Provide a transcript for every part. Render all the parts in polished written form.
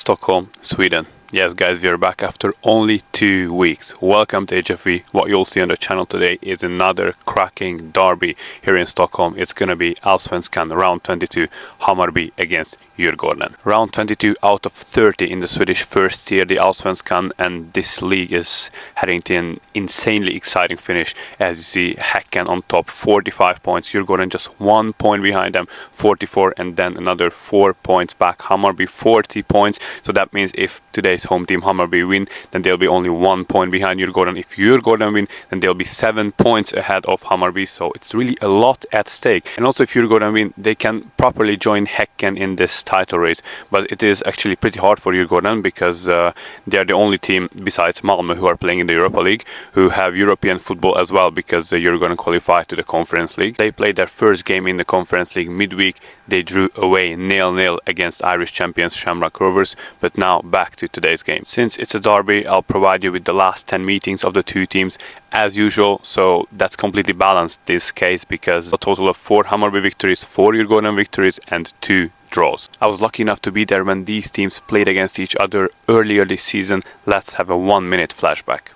Stockholm, Sweden. Yes guys, we are back after only 2 weeks. Welcome to HFV. What you'll see on the channel today is another cracking derby here in Stockholm. It's gonna be Allsvenskan round 22, Hammarby against Djurgården. Round 22 out of 30 in the Swedish first tier, the Allsvenskan, and this league is heading to an insanely exciting finish. As you see, Häcken on top, 45 points, Djurgården just 1 point behind them, 44, and then another 4 points back, Hammarby 40 points. So that means if today's home team Hammarby win, then they'll be only 1 point behind Djurgården. If Djurgården win, then they'll be 7 points ahead of Hammarby. So it's really a lot at stake. And also if Djurgården win, they can properly join Häcken in this title race. But it is actually pretty hard for Djurgården because they are the only team besides Malmö who are playing in the Europa League who have European football as well, because Djurgården qualified to the Conference League. They played their first game in the Conference League midweek. They drew away 0-0 against Irish champions Shamrock Rovers. But now back to today's game. Since it's a derby, I'll provide you with the last 10 meetings of the two teams as usual, so that's completely balanced this case because a total of 4 Hammarby victories, 4 Djurgården victories and 2 draws. I was lucky enough to be there when these teams played against each other earlier this season. Let's have a 1-minute flashback.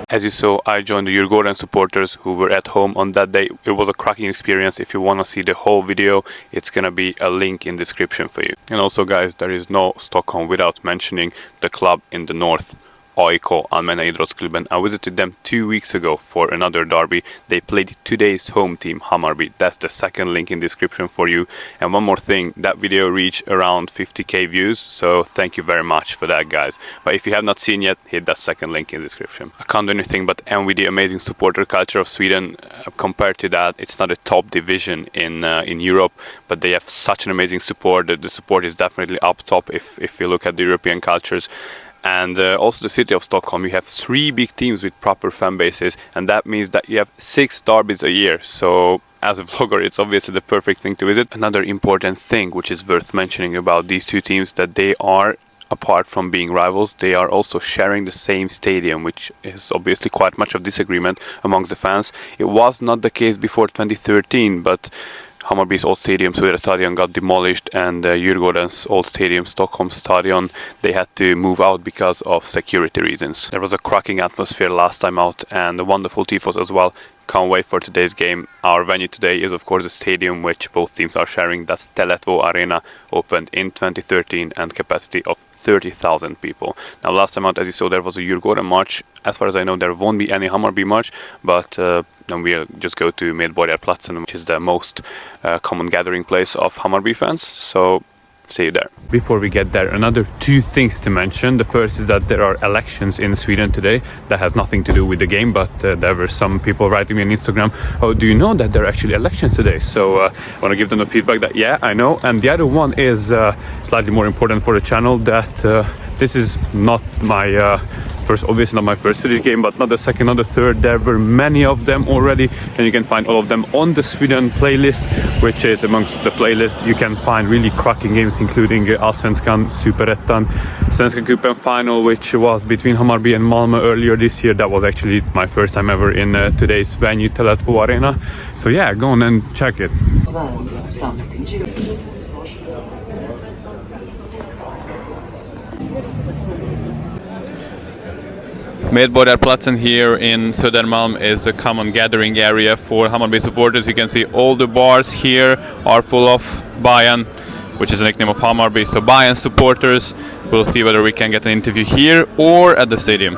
As you saw, I joined the Djurgården supporters who were at home on that day. It was a cracking experience. If you want to see the whole video, it's gonna be a link in description for you. And also guys, there is no Stockholm without mentioning the club in the north, AIK, Allmänna Idrottsklubben. I visited them 2 weeks ago for another derby. They played today's home team, Hammarby. That's the second link in description for you. And one more thing, that video reached around 50k views, so thank you very much for that guys. But if you have not seen yet, hit that second link in description. I can't do anything but envy the amazing supporter culture of Sweden. Compared to that, it's not a top division in Europe, but they have such an amazing support. The support is definitely up top if you look at the European cultures. And also the city of Stockholm, you have 3 big teams with proper fan bases, and that means that you have 6 derbies a year. So as a vlogger, it's obviously the perfect thing to visit. Another important thing which is worth mentioning about these two teams, that they are, apart from being rivals, they are also sharing the same stadium, which is obviously quite much of disagreement amongst the fans. It was not the case before 2013, but Hammarby's old stadium, Söderstadion, got demolished, and Djurgården's old stadium, Stockholmsderby, they had to move out because of security reasons. There was a cracking atmosphere last time out and a wonderful tifos as well. Can't wait for today's game. Our venue today is of course a stadium which both teams are sharing. That's Tele2 Arena, opened in 2013 and capacity of 30,000 people. Now last time out, as you saw, there was a Djurgården march. As far as I know, there won't be any Hammarby march, but then we'll just go to Medborgarplatsen, which is the most common gathering place of Hammarby fans. So see you there. Before we get there, another 2 things to mention. The first is that there are elections in Sweden today. That has nothing to do with the game, but there were some people writing me on Instagram, oh, do you know that there are actually elections today? So I want to give them the feedback that yeah, I know. And the other one is slightly more important for the channel, that this is not my first, obviously not my first Swedish game, but not the second, not the third. There were many of them already, and you can find all of them on the Sweden playlist, which is amongst the playlist. You can find really cracking games, including Allsvenskan, Superettan, Svenska Cupen final, which was between Hammarby and Malmö earlier this year. That was actually my first time ever in today's venue, Tele2 Arena. So yeah, go on and check it. Medborgarplatsen here in Södermalm is a common gathering area for Hammarby supporters. You can see all the bars here are full of Bayern, which is a nickname of Hammarby. So Bayern supporters, we'll see whether we can get an interview here or at the stadium.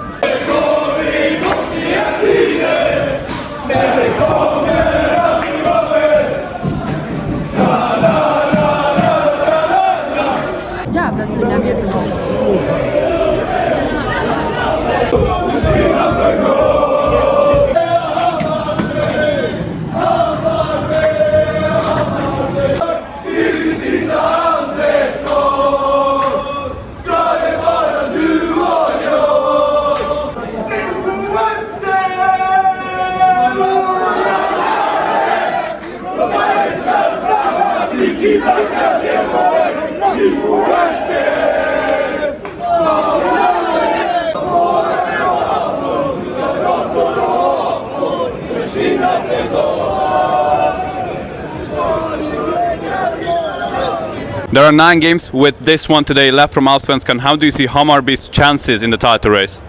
There are 9 games with this one today left from Allsvenskan. How do you see Hammarby's chances in the title race?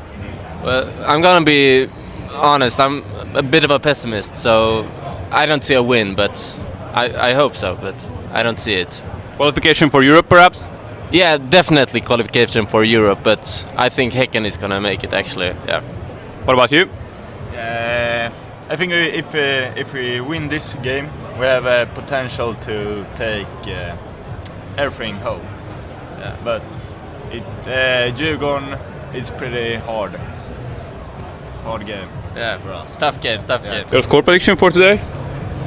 Well, I'm gonna be honest, I'm a bit of a pessimist, so I don't see a win, but I hope so, but I don't see it. Qualification for Europe, perhaps? Yeah, definitely qualification for Europe, but I think Häcken is gonna make it actually, yeah. What about you? I think if we win this game, we have a potential to take everything home. Yeah. But Djurgården, it's pretty hard game. Yeah, for us. Tough game. Your score prediction for today?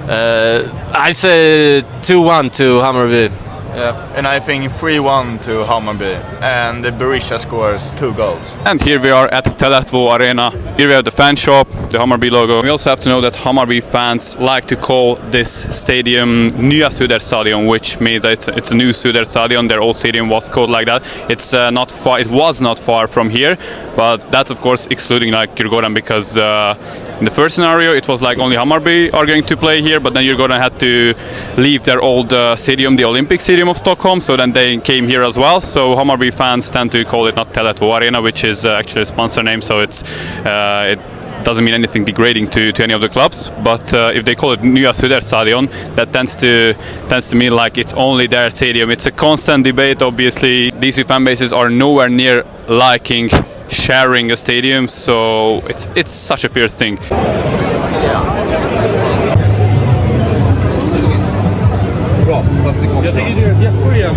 I say 2-1 to Hammarby. Yeah. And I think 3-1 to Hammarby, and Berisha scores 2 goals. And here we are at Tele2 Arena. Here we have the fan shop, the Hammarby logo. We also have to know that Hammarby fans like to call this stadium Nya Söderstadion, which means that it's a new Söderstadion. Their old stadium was called like that. It's not far. It was not far from here, but that's of course excluding like Djurgården, because in the first scenario it was like only Hammarby are going to play here, but then Djurgården had to leave their old stadium, the Olympic Stadium of Stockholm, so then they came here as well. So Hammarby fans tend to call it not Tele2 Arena, which is actually a sponsor name, so it doesn't mean anything degrading to any of the clubs. But if they call it Nya Söderstadion, that tends to mean like it's only their stadium. It's a constant debate. Obviously, DC fan bases are nowhere near liking sharing a stadium, so it's such a fierce thing. Jag tycker det är ett jätteprogram.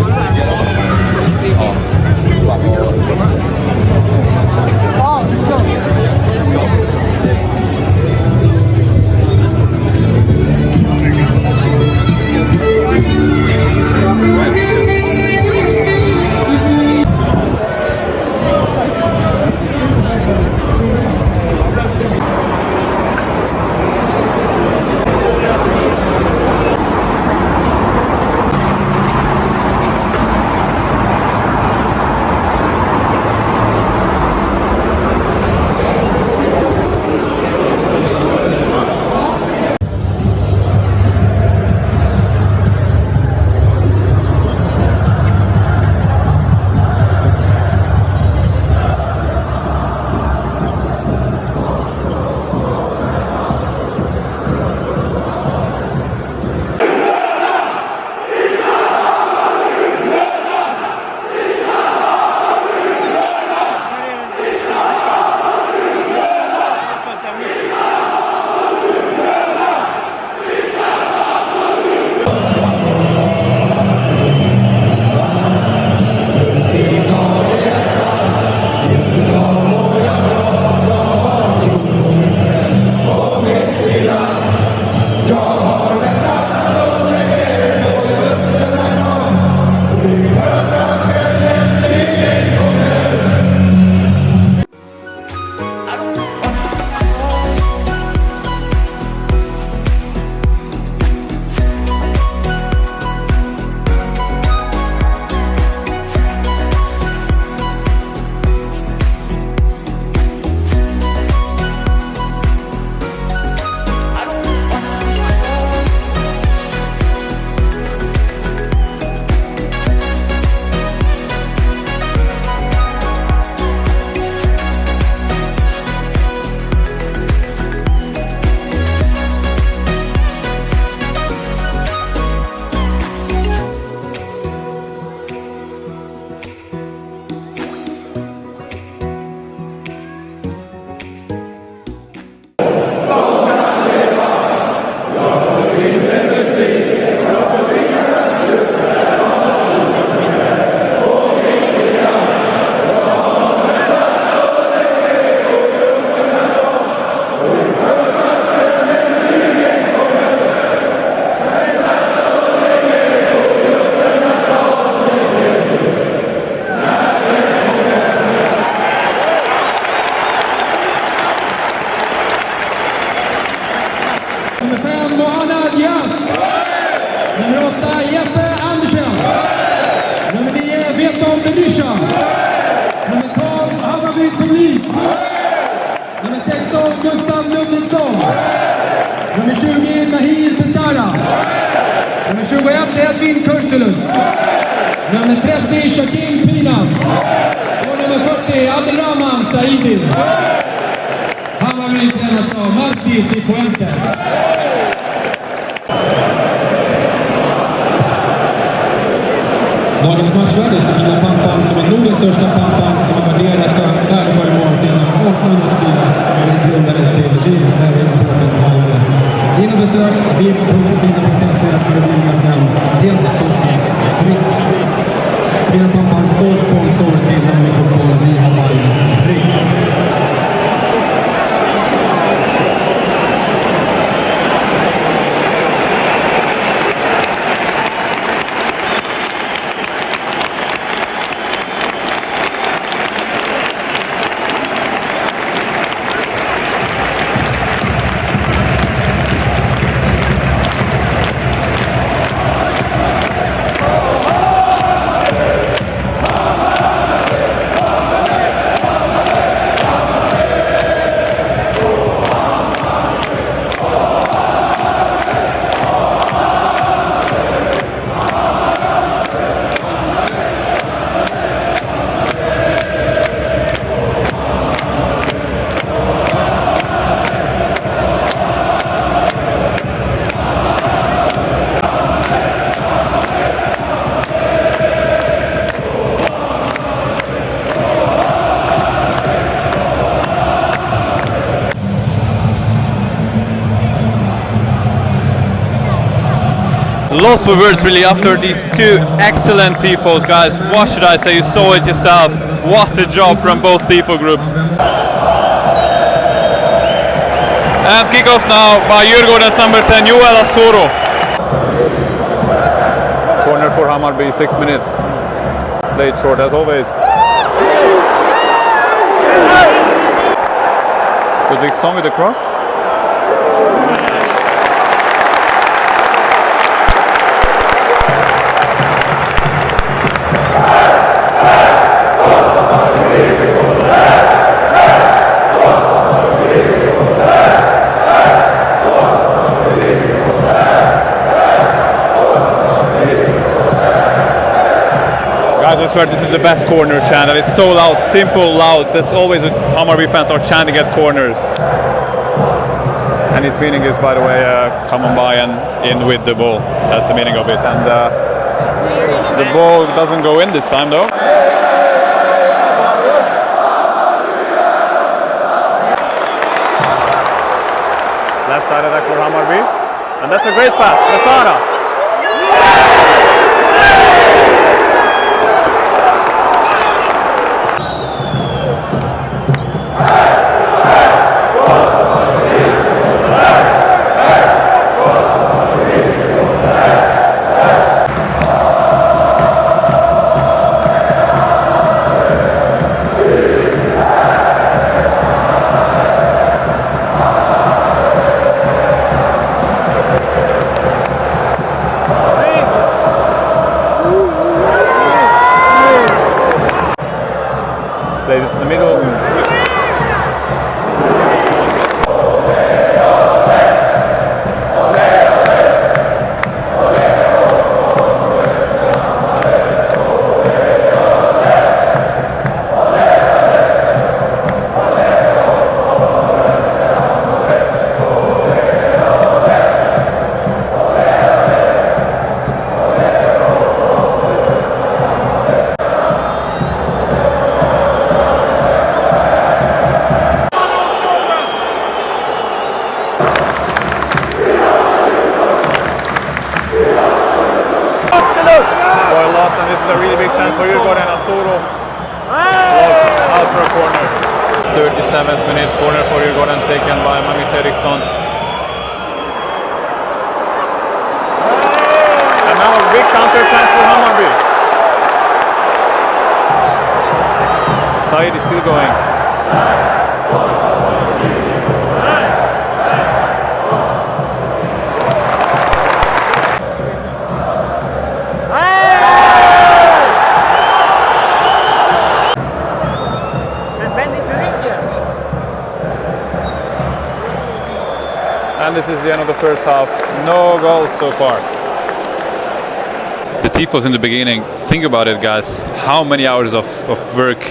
8 Jeppe Andersen. Nummer 9 Veton Berisha. Nummer 12 Hammarbys publik. Nummer 16 Gustav Ludvigsson. Nummer 20 Nahir Pesara. Nummer 21 Edvin Kurtulus. Nummer 30 Shaquille Pinas. Och nummer 40 Abdelrahman Saidi. Hammarby tränas av Martis i Fuentes. Dagens matchvärde är fina pampan som är Nordens största pampan som har värderat för värdeföremål sedan 1884 och är grundare till Liv här i Unported på Hammarby. In och besök www.sofina.se för att bli medlem helt kostnadsfritt. Svina pampan stolt sponsor till Hammarby fotboll i Hammarbyns rygg. Lost for words really after these two excellent tifos, guys. What should I say? You saw it yourself. What a job from both tifo groups. And kick-off now by Djurgårdens number 10, Joel Asoro. Corner for Hammarby, 6 minutes. Played short as always. Ludvigsson with the cross. I swear this is the best corner chant, and it's so loud, simple, loud. That's always what Hammarby fans are chanting at corners. And its meaning is, by the way, come on by and in with the ball. That's the meaning of it. And the ball doesn't go in this time, though. Left side attack for Hammarby, and that's a great pass. Pesara. Plays it to the middle. And this is a really big chance for Djurgården. Asoro out for a corner. 37th minute, corner for Djurgården taken by Magnus Eriksson. And now a big counter chance for Hammarby. Said is still going. this is the end of the first half. No goals so far. The tifos in the beginning, think about it guys, how many hours of work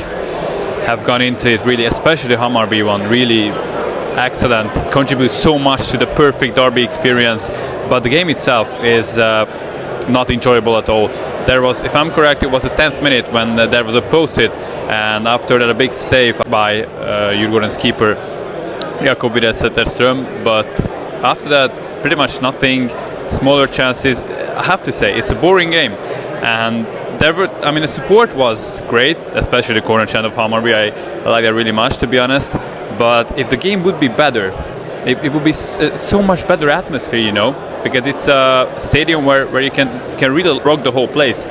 have gone into it really, especially the Hammarby one, really excellent, contributes so much to the perfect derby experience, but the game itself is not enjoyable at all. There was, if I'm correct, it was the 10th minute when there was a post hit, and after that a big save by DJURGÅRDENS keeper Jakob Zetterström, but after that pretty much nothing, smaller chances. I have to say it's a boring game, and there were, I mean, the support was great, especially the corner chant of Hammarby. I like that really much, to be honest. But if the game would be better, it would be so much better atmosphere, you know, because it's a stadium where you can really rock the whole place.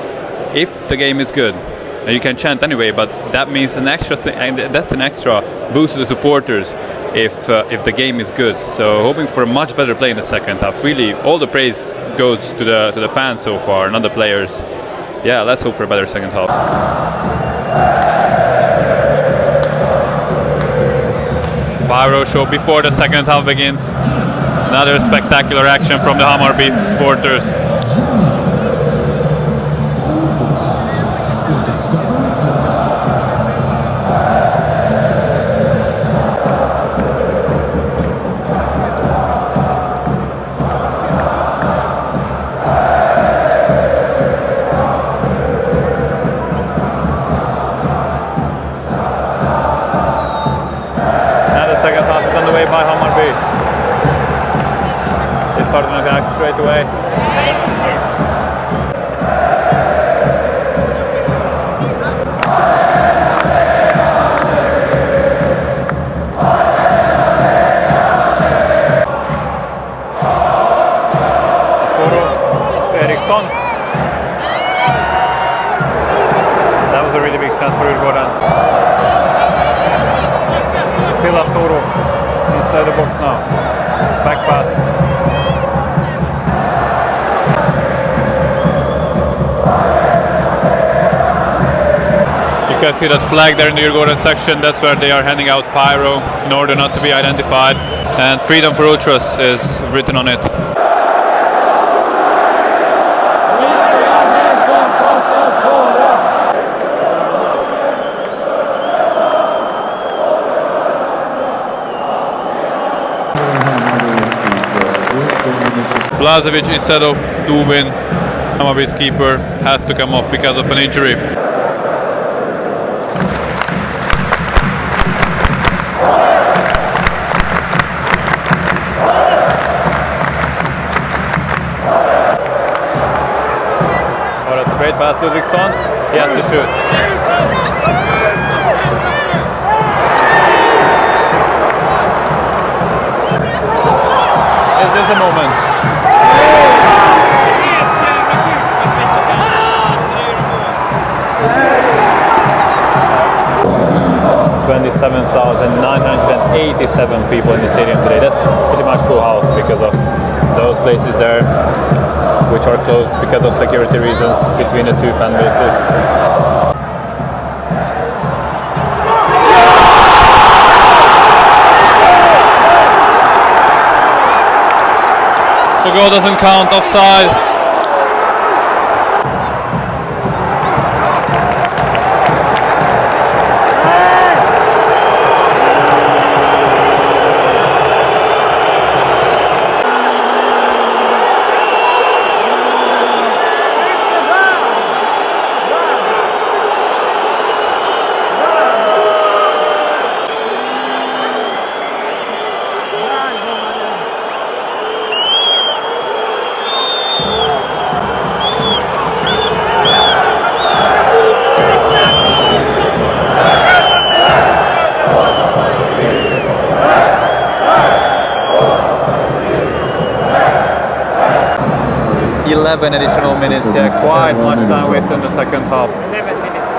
If the game is good, and you can chant anyway, but that means an extra thing, and that's an extra boost to the supporters if the game is good. So hoping for a much better play in the second half. Really, all the praise goes to the fans so far, not the players. Yeah, let's hope for a better second half. Pyro show before the second half begins. Another spectacular action from the Hammarby supporters. By Hammarby. They started an attack straight away. Soro Eriksson. That was a really big chance for DJURGÅRDEN. Silla Soro. Inside the box now. Back pass. You can see that flag there in the DJURGÅRDEN section. That's where they are handing out pyro in order not to be identified. And freedom for ultras is written on it. Blažević instead of Duvin, Hammarby's keeper, has to come off because of an injury. Oh, that's a great pass, Ludvigsson. He has to shoot. Is this a moment? 27,987 people in the stadium today. That's pretty much full house because of those places there, which are closed because of security reasons between the two fan bases. The goal doesn't count, offside. Additional minutes, yeah, quite much time wasted in the second half. 11 minutes.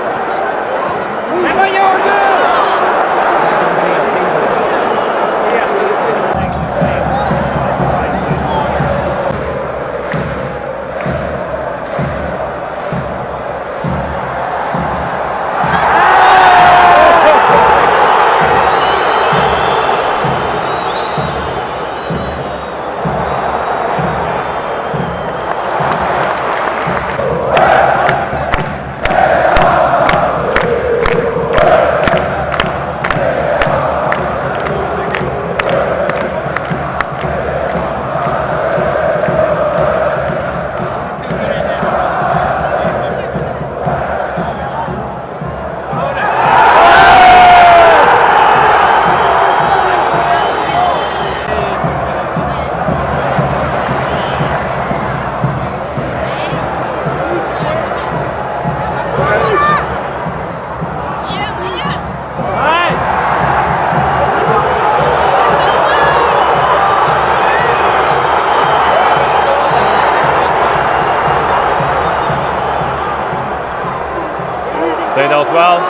Played out well.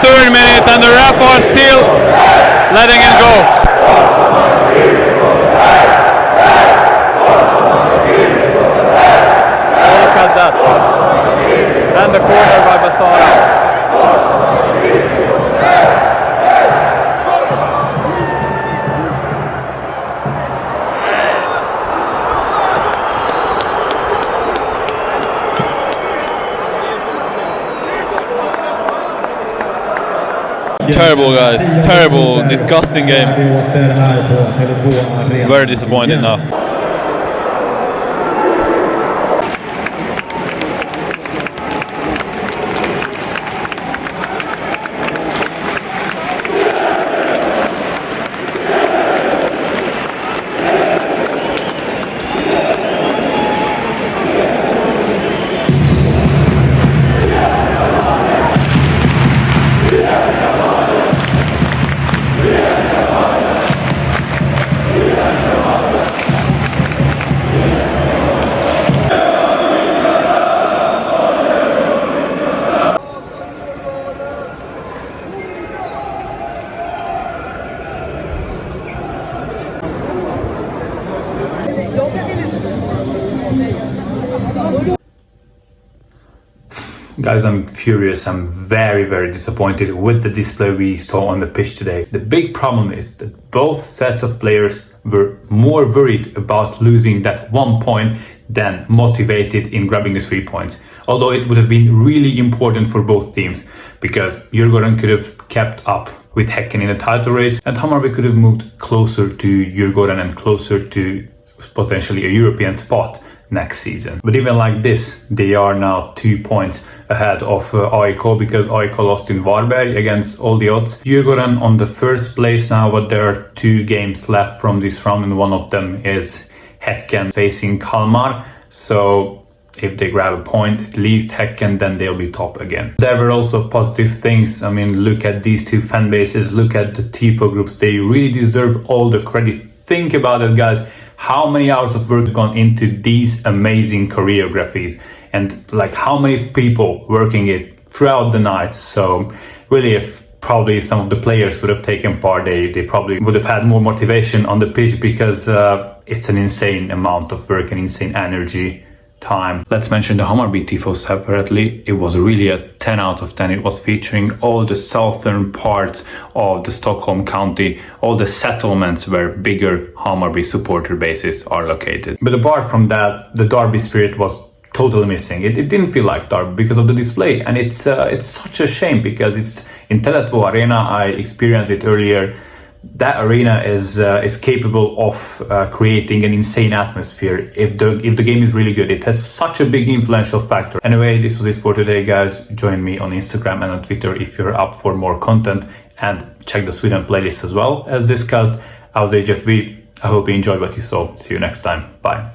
Third minute and the ref are still letting it go. Look at that. And the corner by Basara. Terrible, guys. Terrible, disgusting game. Very disappointed now. Guys, I'm furious. I'm very disappointed with the display we saw on the pitch today. The big problem is that both sets of players were more worried about losing that 1 point than motivated in grabbing the 3 points. Although it would have been really important for both teams, because Djurgården could have kept up with Häcken in the title race and Hammarby could have moved closer to Djurgården and closer to potentially a European spot next season. But even like this, they are now 2 points ahead of AIK, because AIK lost in Varberg against all the odds. Djurgården on the first place now, but there are 2 games left from this round and one of them is Häcken facing Kalmar. So if they grab a point, at least Häcken, then they'll be top again. There were also positive things. I mean, look at these 2 fan bases, look at the TIFO groups. They really deserve all the credit. Think about it, guys. How many hours of work gone into these amazing choreographies, and like how many people working it throughout the night. So really, if probably some of the players would have taken part, they probably would have had more motivation on the pitch, because it's an insane amount of work and insane energy. Time. Let's mention the Hammarby tifo separately. It was really a 10 out of 10. It was featuring all the southern parts of the Stockholm county, all the settlements where bigger Hammarby supporter bases are located. But apart from that, the derby spirit was totally missing. It didn't feel like derby because of the display, and it's such a shame, because it's in Tele2 Arena. I experienced it earlier. That arena is capable of creating an insane atmosphere if the game is really good. It has such a big influential factor. Anyway, this was it for today, guys. Join me on Instagram and on Twitter if you're up for more content, and check the Sweden playlist as well. As discussed, I was HFV. I hope you enjoyed what you saw. See you next time. Bye.